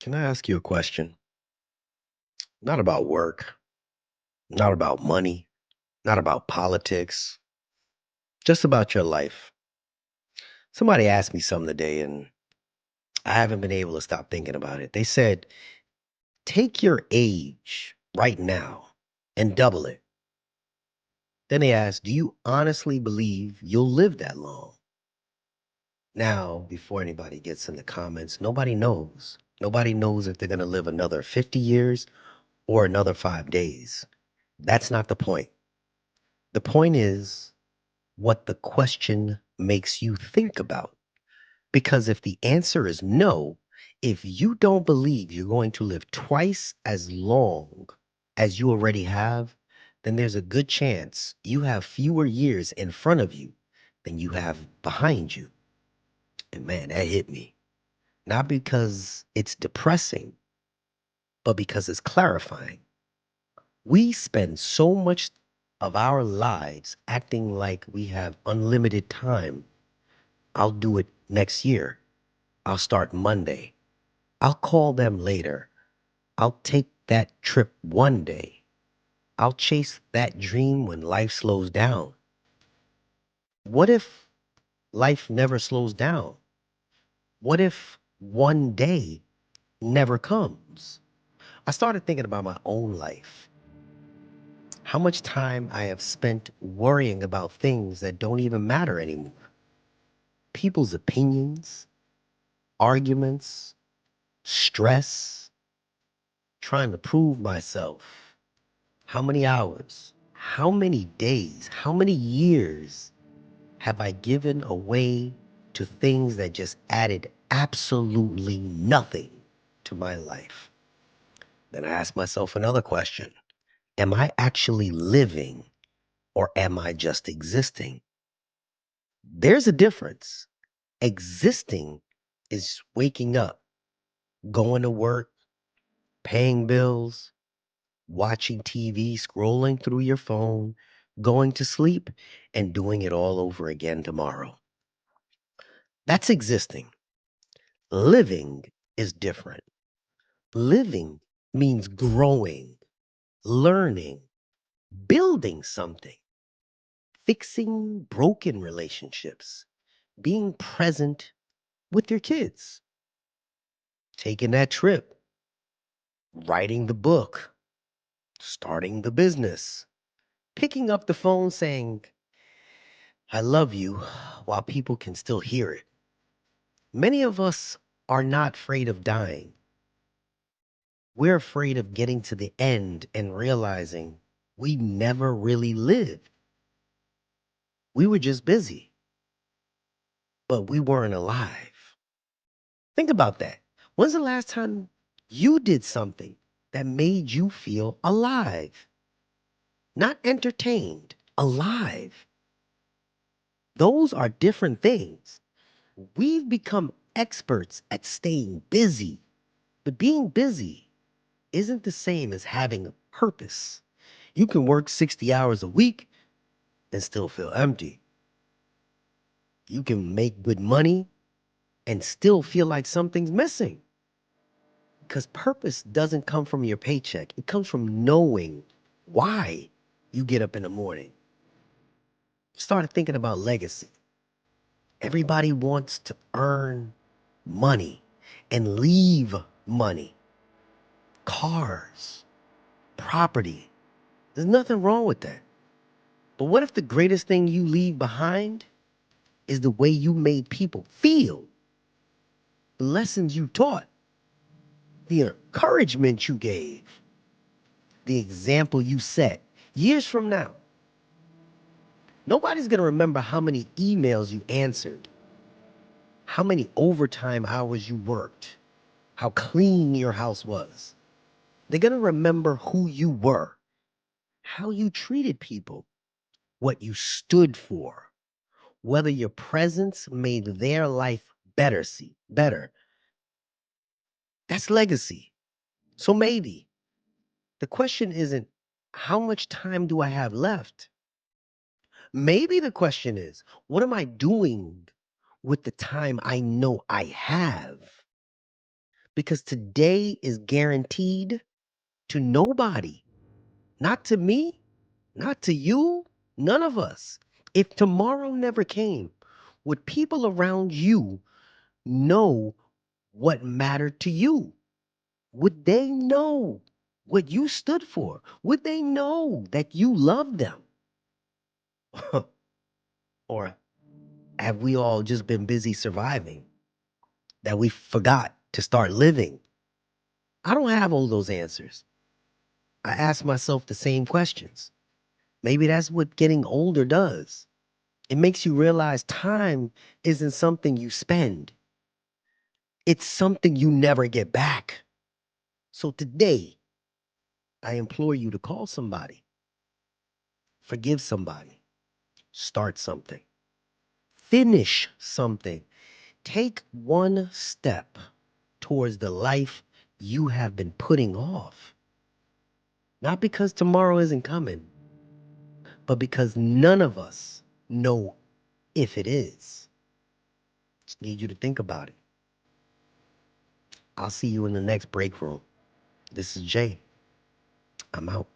Can I ask you a question? Not about work, not about money, not about politics, just about your life. Somebody asked me something today, and I haven't been able to stop thinking about it. They said, take your age right now and double it. Then they asked, do you honestly believe you'll live that long? Now, before anybody gets in the comments, nobody knows. Nobody knows if they're going to live another 50 years or another 5 days. That's not the point. The point is what the question makes you think about. Because if the answer is no, if you don't believe you're going to live twice as long as you already have, then there's a good chance you have fewer years in front of you than you have behind you. And man, that hit me. Not because it's depressing, but because it's clarifying. We spend so much of our lives acting like we have unlimited time. I'll do it next year. I'll start Monday. I'll call them later. I'll take that trip one day. I'll chase that dream when life slows down. What if life never slows down? What if one day never comes? I started thinking about my own life. How much time I have spent worrying about things that don't even matter anymore. People's opinions, arguments, stress, trying to prove myself. How many hours, how many days, how many years have I given away to things that just added absolutely nothing to my life? Then I ask myself another question. Am I actually living or am I just existing? There's a difference. Existing is waking up, going to work, paying bills, watching TV, scrolling through your phone, going to sleep, and doing it all over again tomorrow. That's existing. Living is different. Living means growing, learning, building something, fixing broken relationships, being present with your kids, taking that trip, writing the book, starting the business, picking up the phone saying, I love you while people can still hear it. Many of us are not afraid of dying. We're afraid of getting to the end and realizing we never really lived. We were just busy, but we weren't alive. Think about that. When's the last time you did something that made you feel alive? Not entertained, alive. Those are different things. We've become experts at staying busy, but being busy isn't the same as having a purpose. You can work 60 hours a week and still feel empty. You can make good money and still feel like something's missing. Because purpose doesn't come from your paycheck, it comes from knowing why you get up in the morning. Started thinking about legacy. Everybody wants to earn money and leave money, cars, property. There's nothing wrong with that. But what if the greatest thing you leave behind is the way you made people feel, the lessons you taught, the encouragement you gave, the example you set years from now? Nobody's going to remember how many emails you answered, how many overtime hours you worked, how clean your house was. They're going to remember who you were, how you treated people, what you stood for, whether your presence made their life better. That's legacy. So maybe the question isn't how much time do I have left? Maybe the question is, what am I doing with the time I know I have? because today is guaranteed to nobody, not to me, not to you, none of us. If tomorrow never came, would people around you know what mattered to you? Would they know what you stood for? Would they know that you loved them? Or have we all just been busy surviving that we forgot to start living? I don't have all those answers. I ask myself the same questions. Maybe that's what getting older does. It makes you realize time isn't something you spend, it's something you never get back. So today, I implore you to call somebody, forgive somebody, start something, finish something, take one step towards the life you have been putting off. Not because tomorrow isn't coming, but because none of us know if it is. Just need you to think about it. I'll see you in the next break room. This is Jay. I'm out.